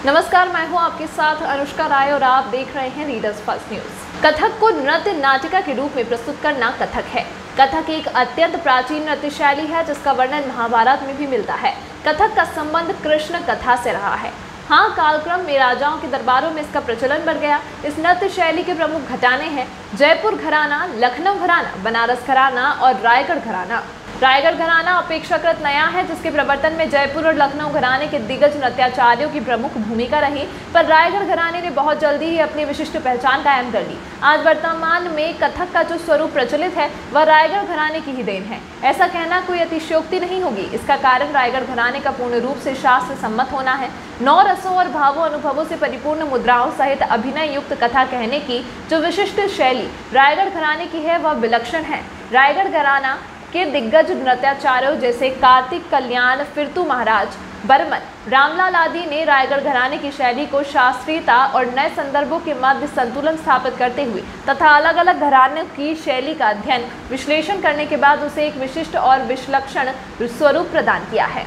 नमस्कार, मैं हूं आपके साथ अनुष्का राय और आप देख रहे हैं रीडर्स फर्स्ट न्यूज। कथक को नृत्य नाटिका के रूप में प्रस्तुत करना कथक है। कथक एक अत्यंत प्राचीन नृत्य शैली है जिसका वर्णन महाभारत में भी मिलता है। कथक का संबंध कृष्ण कथा से रहा है। हाँ, कालक्रम में राजाओं के दरबारों में इसका प्रचलन बढ़ गया। इस नृत्य शैली के प्रमुख घराने हैं जयपुर घराना, लखनऊ घराना, बनारस घराना और रायगढ़ घराना। रायगढ़ घराना अपेक्षाकृत नया है, जिसके प्रवर्तन में जयपुर और लखनऊ घराने के दिग्गज नृत्याचार्यों की प्रमुख भूमिका रही, पर रायगढ़ घराने ने बहुत जल्दी ही अपनी विशिष्ट पहचान कायम कर ली। आज वर्तमान में कथक का जो स्वरूप प्रचलित है वह रायगढ़ घराने की ही देन है। ऐसा कहना कोई अतिशयोक्ति नहीं होगी। इसका कारण रायगढ़ घराने का पूर्ण रूप से शास्त्र सम्मत होना है। 9 रसों और भावों अनुभवों से परिपूर्ण मुद्राओं सहित अभिनय युक्त कथा कहने की जो विशिष्ट शैली रायगढ़ घराने की है वह विलक्षण है। रायगढ़ घराना के दिग्गज नृत्याचार्यों जैसे कार्तिक कल्याण, फिरतू महाराज, बर्मन, रामलाल आदि ने रायगढ़ घराने की शैली को शास्त्रीयता और नए संदर्भों के मध्य संतुलन स्थापित करते हुए तथा अलग अलग घरानों की शैली का अध्ययन विश्लेषण करने के बाद उसे एक विशिष्ट और विलक्षण स्वरूप प्रदान किया है।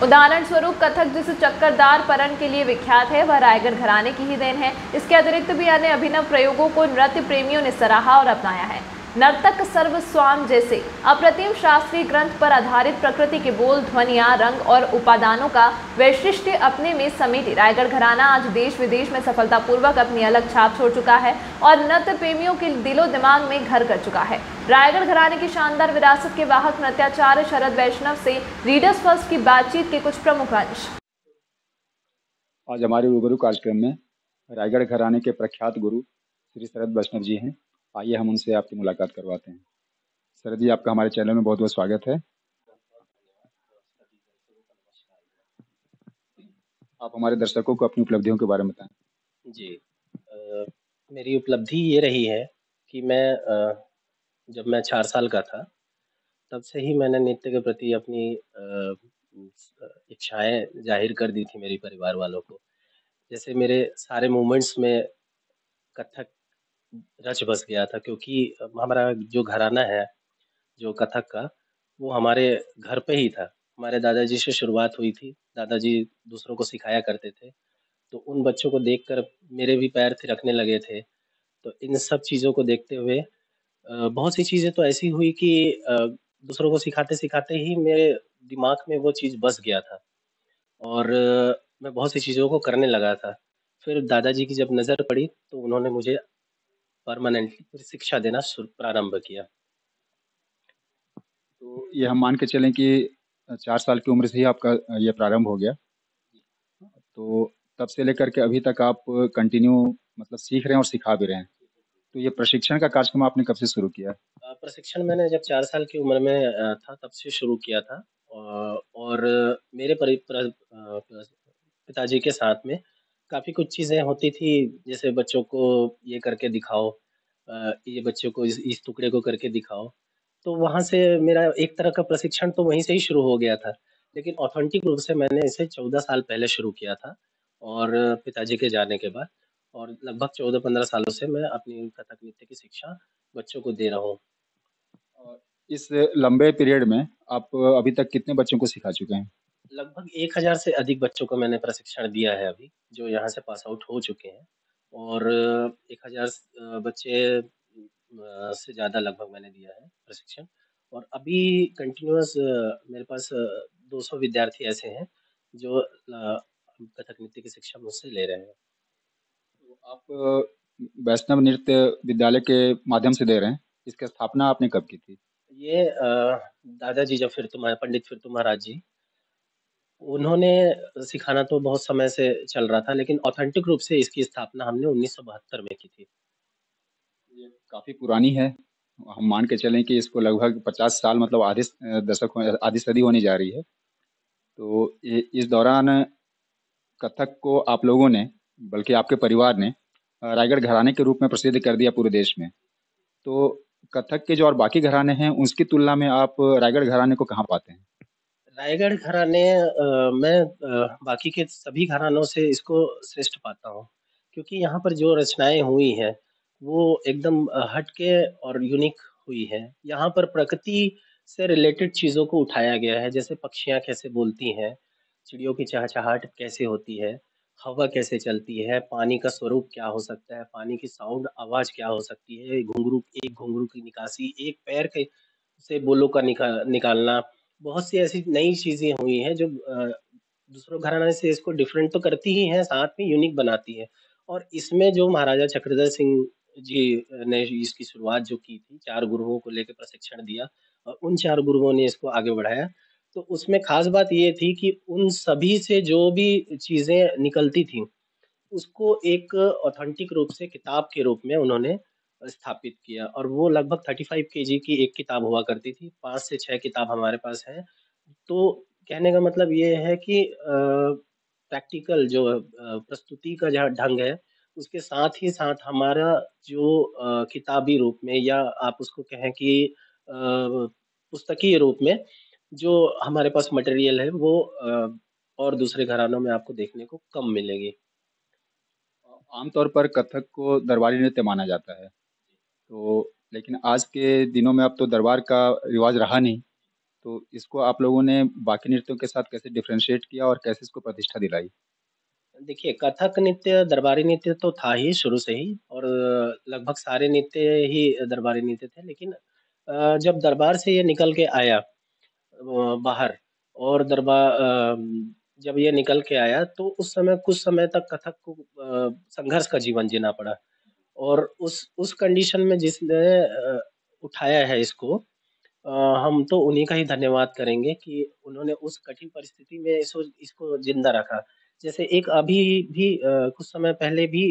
उदाहरण स्वरूप कथक जिस चक्करदार परन के लिए विख्यात है वह रायगढ़ घराने की ही देन है। इसके अतिरिक्त भी अन्य अभिनव प्रयोगों को नृत्य प्रेमियों ने सराहा और अपनाया है। नर्तक सर्वस्वाम जैसे अप्रतिम शास्त्रीय ग्रंथ पर आधारित प्रकृति के बोल, ध्वनियां, रंग और उपादानों का वैशिष्ट्य अपने में समेटे रायगढ़ घराना आज देश विदेश में सफलतापूर्वक अपनी अलग छाप छोड़ चुका है और नृत्य प्रेमियों के दिलो दिमाग में घर कर चुका है। रायगढ़ घराने की शानदार विरासत के वाहक नृत्याचार्य शरद वैष्णव से रीडर्स फर्स्ट की बातचीत के कुछ प्रमुख अंश। आज हमारे रूबरू कार्यक्रम में रायगढ़ घराने के प्रख्यात गुरु श्री शरद वैष्णव जी हैं। आइए हम उनसे आपकी मुलाकात करवाते हैं। शरद जी, आपका हमारे चैनल में बहुत बहुत स्वागत है। आप हमारे दर्शकों को अपनी उपलब्धियों के बारे में बताएं। जी, मेरी उपलब्धि ये रही है कि मैं जब मैं 4 साल का था तब से ही मैंने नृत्य के प्रति अपनी इच्छाएं जाहिर कर दी थी मेरे परिवार वालों को। जैसे मेरे सारे मूवमेंट्स में कथक रच बस गया था, क्योंकि हमारा जो घराना है जो कथक का, वो हमारे घर पे ही था। हमारे दादाजी से शुरुआत हुई थी। दादाजी दूसरों को सिखाया करते थे, तो उन बच्चों को देखकर मेरे भी पैर थिरकने लगे थे। तो इन सब चीज़ों को देखते हुए बहुत सी चीज़ें तो ऐसी हुई कि दूसरों को सिखाते-सिखाते ही मेरे दिमाग में वो चीज़ बस गया था और मैं बहुत सी चीज़ों को करने लगा था। फिर दादाजी की जब नज़र पड़ी तो उन्होंने मुझे परमानेंटली शिक्षा देना प्रारंभ किया। तो ये हम मान के चलें कि 4 साल की उम्र से ही आपका ये प्रारंभ हो गया। तो तब से लेकर के अभी तक आप कंटिन्यू मतलब सीख रहे हैं और सिखा भी रहे हैं। तो ये प्रशिक्षण का कार्यक्रम आपने कब से शुरू किया? प्रशिक्षण मैंने जब 4 साल की उम्र में था तब से शुरू किया था। और मेरे पिताजी के साथ में काफ़ी कुछ चीज़ें होती थी, जैसे बच्चों को ये करके दिखाओ, ये बच्चों को इस टुकड़े को करके दिखाओ। तो वहाँ से मेरा एक तरह का प्रशिक्षण तो वहीं से ही शुरू हो गया था। लेकिन ऑथेंटिक रूप से मैंने इसे 14 साल पहले शुरू किया था और पिताजी के जाने के बाद, और लगभग 14-15 सालों से मैं अपनी कथक नृत्य की शिक्षा बच्चों को दे रहा हूँ। और इस लंबे पीरियड में आप अभी तक कितने बच्चों को सिखा चुके हैं? लगभग 1000 से अधिक बच्चों को मैंने प्रशिक्षण दिया है अभी, जो यहाँ से पास आउट हो चुके हैं। और 1000 बच्चे से ज़्यादा लगभग मैंने दिया है प्रशिक्षण। और अभी कंटिन्यूअस मेरे पास 200 विद्यार्थी ऐसे हैं जो कथक नृत्य की शिक्षा मुझसे ले रहे हैं। तो आप वैष्णव नृत्य विद्यालय के माध्यम से दे रहे हैं। इसकी स्थापना आपने कब की थी? ये दादाजी जब पंडित फिरतू महाराज जी, उन्होंने सिखाना तो बहुत समय से चल रहा था, लेकिन ऑथेंटिक रूप से इसकी स्थापना हमने 1972 में की थी। ये काफ़ी पुरानी है। हम मान के चलें कि इसको लगभग 50 साल मतलब आधे आधी सदी होने जा रही है। तो इस दौरान कथक को आप लोगों ने, बल्कि आपके परिवार ने रायगढ़ घराने के रूप में प्रसिद्ध कर दिया पूरे देश में। तो कथक के जो और बाकी घराने हैं उसकी तुलना में आप रायगढ़ घराने को कहाँ पाते हैं? रायगढ़ घराने मैं बाकी के सभी घरानों से इसको श्रेष्ठ पाता हूँ, क्योंकि यहाँ पर जो रचनाएँ हुई हैं, वो एकदम हट के और यूनिक हुई हैं। यहाँ पर प्रकृति से रिलेटेड चीज़ों को उठाया गया है, जैसे पक्षियाँ कैसे बोलती हैं, चिड़ियों की चहचहाहट कैसे होती है, हवा कैसे चलती है, पानी का स्वरूप क्या हो सकता है, पानी की साउंड आवाज़ क्या हो सकती है, घुंघरू की निकासी, एक पैर के से बोलों का निकालना, बहुत सी ऐसी नई चीज़ें हुई हैं जो दूसरों घराने से इसको डिफरेंट तो करती ही हैं, साथ में यूनिक बनाती है। और इसमें जो महाराजा चक्रधर सिंह जी ने इसकी शुरुआत जो की थी, 4 गुरुओं को लेके प्रशिक्षण दिया और उन 4 गुरुओं ने इसको आगे बढ़ाया। तो उसमें ख़ास बात ये थी कि उन सभी से जो भी चीज़ें निकलती थीं, उसको एक ऑथेंटिक रूप से किताब के रूप में उन्होंने स्थापित किया और वो लगभग 35 केजी की एक किताब हुआ करती थी। 5 से 6 किताब हमारे पास हैं। तो कहने का मतलब ये है कि प्रैक्टिकल जो प्रस्तुति का जहाँ ढंग है, उसके साथ ही साथ हमारा जो किताबी रूप में या आप उसको कहें कि पुस्तकीय रूप में जो हमारे पास मटेरियल है वो और दूसरे घरानों में आपको देखने को कम मिलेगी। आमतौर पर कथक को दरबारी नृत्य माना जाता है, तो लेकिन आज के दिनों में अब तो दरबार का रिवाज रहा नहीं, तो इसको आप लोगों ने बाकी नृत्यों के साथ कैसे डिफरेंशिएट किया और कैसे इसको प्रतिष्ठा दिलाई? देखिए, कथक नृत्य, दरबारी नृत्य तो था ही शुरू से ही और लगभग सारे नृत्य ही दरबारी नृत्य थे। लेकिन जब दरबार से ये निकल के आया बाहर और जब ये निकल के आया तो उस समय कुछ समय तक कथक को संघर्ष का जीवन जीना पड़ा और उस कंडीशन में जिसने उठाया है इसको अ, हम तो उन्हीं का ही धन्यवाद करेंगे कि उन्होंने उस कठिन परिस्थिति में इसको इसको ज़िंदा रखा। जैसे एक अभी भी कुछ समय पहले भी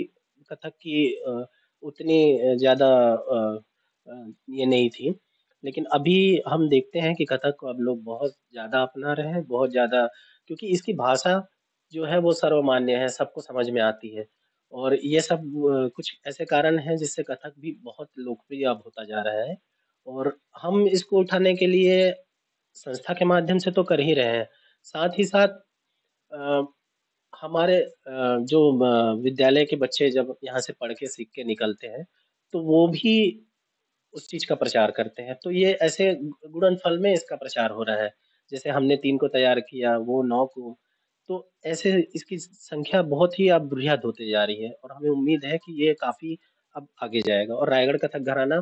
कथक की उतनी ज़्यादा ये नहीं थी। लेकिन अभी हम देखते हैं कि कथक को अब लोग बहुत ज़्यादा अपना रहे हैं, बहुत ज़्यादा क्योंकि इसकी भाषा जो है वो सर्वमान्य है, सबको समझ में आती है। और ये सब कुछ ऐसे कारण हैं जिससे कथक भी बहुत लोकप्रिय अब होता जा रहा है। और हम इसको उठाने के लिए संस्था के माध्यम से तो कर ही रहे हैं। साथ ही साथ अ, हमारे जो विद्यालय के बच्चे जब यहाँ से पढ़ के सीख के निकलते हैं, तो वो भी उस चीज़ का प्रचार करते हैं। तो ये ऐसे गुणनफल में इसका प्रचार हो रहा है। जैसे हमने 3 को तैयार किया, वो 9 को, तो ऐसे इसकी संख्या बहुत ही अब वृहद होते जा रही है और हमें उम्मीद है कि ये काफ़ी अब आगे जाएगा और रायगढ़ कथक घराना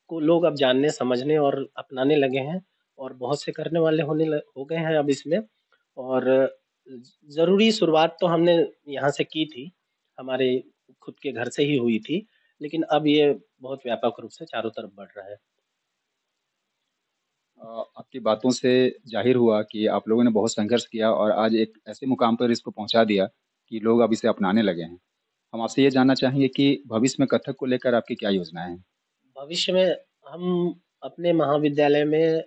को लोग अब जानने, समझने और अपनाने लगे हैं और बहुत से करने वाले हो गए हैं अब इसमें और ज़रूरी शुरुआत तो हमने यहाँ से की थी, हमारे खुद के घर से ही हुई थी, लेकिन अब ये बहुत व्यापक रूप से चारों तरफ बढ़ रहा है। आपकी बातों से ज़ाहिर हुआ कि आप लोगों ने बहुत संघर्ष किया और आज एक ऐसे मुकाम पर इसको पहुँचा दिया कि लोग अब इसे अपनाने लगे हैं। हम आपसे ये जानना चाहेंगे कि भविष्य में कथक को लेकर आपकी क्या योजनाएँ हैं? भविष्य में हम अपने महाविद्यालय में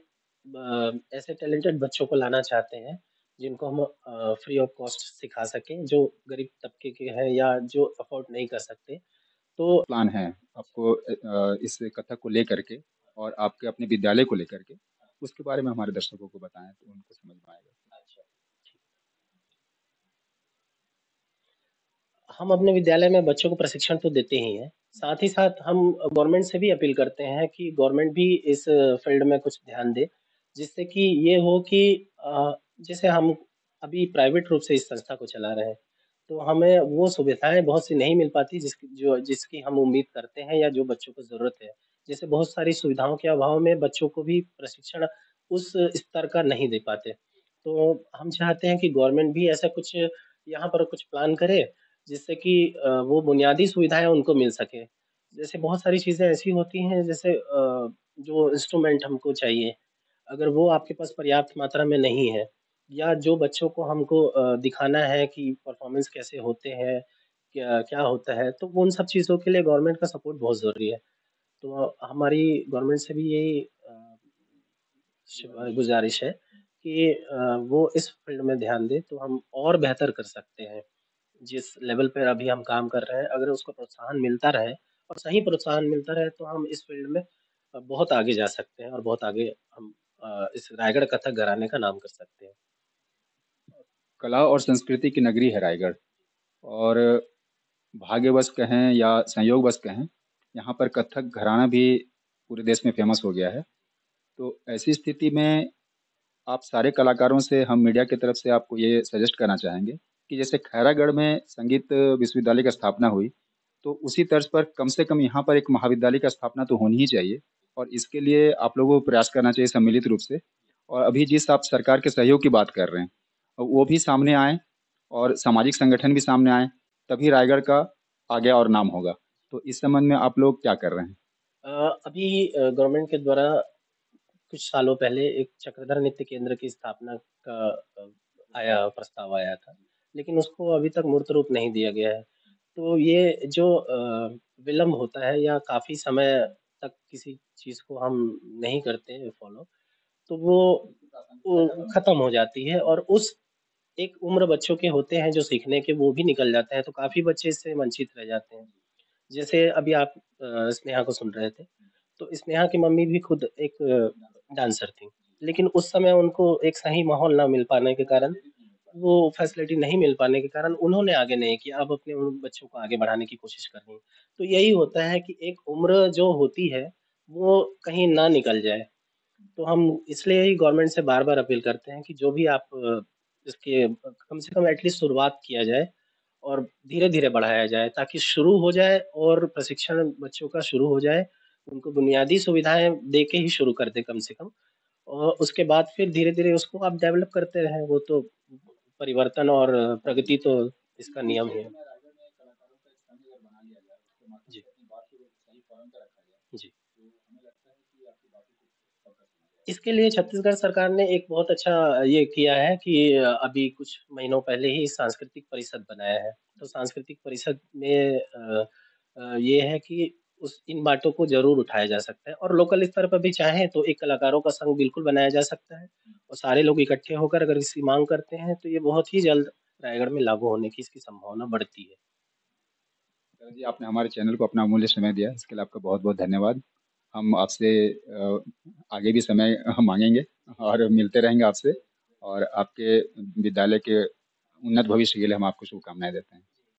ऐसे टैलेंटेड बच्चों को लाना चाहते हैं, जिनको हम फ्री ऑफ कॉस्ट सिखा सकें, जो गरीब तबके के हैं या जो अफ़ोर्ड नहीं कर सकते। तो प्लान है आपको इस कथक को लेकर के और आपके अपने विद्यालय को लेकर के, उसके बारे में हमारे दर्शकों को बताएँ तो उनको समझ में आएगा। अच्छा, हम अपने विद्यालय में बच्चों को प्रशिक्षण तो देते ही हैं। साथ ही साथ हम गवर्नमेंट से भी अपील करते हैं कि गवर्नमेंट भी इस फ़ील्ड में कुछ ध्यान दे, जिससे कि ये हो कि जैसे हम अभी प्राइवेट रूप से इस संस्था को चला रहे हैं, तो हमें वो सुविधाएँ बहुत सी नहीं मिल पाती जिसकी हम उम्मीद करते हैं या जो बच्चों को ज़रूरत है। जैसे बहुत सारी सुविधाओं के अभाव में बच्चों को भी प्रशिक्षण उस स्तर का नहीं दे पाते। तो हम चाहते हैं कि गवर्नमेंट भी ऐसा कुछ यहाँ पर कुछ प्लान करे जिससे कि वो बुनियादी सुविधाएँ उनको मिल सकें। जैसे बहुत सारी चीज़ें ऐसी होती हैं जैसे जो इंस्ट्रूमेंट हमको चाहिए, अगर वो आपके पास पर्याप्त मात्रा में नहीं है या जो बच्चों को हमको दिखाना है कि परफ़ॉर्मेंस कैसे होते हैं, क्या क्या होता है, तो उन सब चीज़ों के लिए गवर्नमेंट का सपोर्ट बहुत ज़रूरी है। तो हमारी गवर्नमेंट से भी यही गुज़ारिश है कि वो इस फ़ील्ड में ध्यान दें, तो हम और बेहतर कर सकते हैं। जिस लेवल पर अभी हम काम कर रहे हैं, अगर उसको प्रोत्साहन मिलता रहे और सही प्रोत्साहन मिलता रहे, तो हम इस फ़ील्ड में बहुत आगे जा सकते हैं और बहुत आगे हम इस रायगढ़ कथक घराने का नाम कर सकते हैं। कला और संस्कृति की नगरी है रायगढ़ और भाग्यवश कहें या संयोगवश कहें, यहाँ पर कथक घराना भी पूरे देश में फ़ेमस हो गया है। तो ऐसी स्थिति में आप सारे कलाकारों से, हम मीडिया की तरफ से आपको ये सजेस्ट करना चाहेंगे कि जैसे खैरागढ़ में संगीत विश्वविद्यालय की स्थापना हुई, तो उसी तर्ज पर कम से कम यहाँ पर एक महाविद्यालय की स्थापना तो होनी ही चाहिए। और इसके लिए आप लोगों को प्रयास करना चाहिए सम्मिलित रूप से। और अभी जिस आप सरकार के सहयोग की बात कर रहे हैं, वो भी सामने आए और सामाजिक संगठन भी सामने आए, तभी रायगढ़ का आगे और नाम होगा। तो इस संबंध में आप लोग क्या कर रहे हैं? अभी गवर्नमेंट के द्वारा कुछ सालों पहले एक चक्रधर नृत्य केंद्र की स्थापना का प्रस्ताव आया था, लेकिन उसको अभी तक मूर्त रूप नहीं दिया गया है। तो ये जो विलम्ब होता है या काफ़ी समय तक किसी चीज़ को हम नहीं करते हैं फॉलो, तो वो खत्म हो जाती है और उस एक उम्र बच्चों के होते हैं जो सीखने के, वो भी निकल जाते हैं, तो काफ़ी बच्चे इससे वंचित रह जाते हैं। जैसे अभी आप स्नेहा को सुन रहे थे, तो स्नेहा की मम्मी भी खुद एक डांसर थीं, लेकिन उस समय उनको एक सही माहौल ना मिल पाने के कारण, वो फैसिलिटी नहीं मिल पाने के कारण उन्होंने आगे नहीं किया, अब अपने उन बच्चों को आगे बढ़ाने की कोशिश कर रही हैं। तो यही होता है कि एक उम्र जो होती है, वो कहीं ना निकल जाए। तो हम इसलिए ही गवर्नमेंट से बार-बार अपील करते हैं कि जो भी आप इसके कम से कम एटलीस्ट शुरुआत किया जाए और धीरे-धीरे बढ़ाया जाए ताकि शुरू हो जाए और प्रशिक्षण बच्चों का शुरू हो जाए। उनको बुनियादी सुविधाएँ दे के ही शुरू कर दें कम से कम और उसके बाद फिर धीरे-धीरे उसको आप डेवलप करते रहें। वो तो परिवर्तन और प्रगति तो इसका नियम ही है। जी, जी। इसके लिए छत्तीसगढ़ सरकार ने एक बहुत अच्छा ये किया है कि अभी कुछ महीनों पहले ही सांस्कृतिक परिषद बनाया है। तो सांस्कृतिक परिषद में ये है कि उस इन बातों को ज़रूर उठाया जा सकता है और लोकल स्तर पर भी चाहें तो एक कलाकारों का संघ बिल्कुल बनाया जा सकता है और सारे लोग इकट्ठे होकर अगर इसकी माँग करते हैं, तो ये बहुत ही जल्द रायगढ़ में लागू होने की इसकी संभावना बढ़ती है। सर जी, आपने हमारे चैनल को अपना अमूल्य समय दिया, इसके लिए आपका बहुत बहुत धन्यवाद। हम आपसे आगे भी समय मांगेंगे और मिलते रहेंगे आपसे। और आपके विद्यालय के उन्नत भविष्य के लिए हम आपको शुभकामनाएं देते हैं।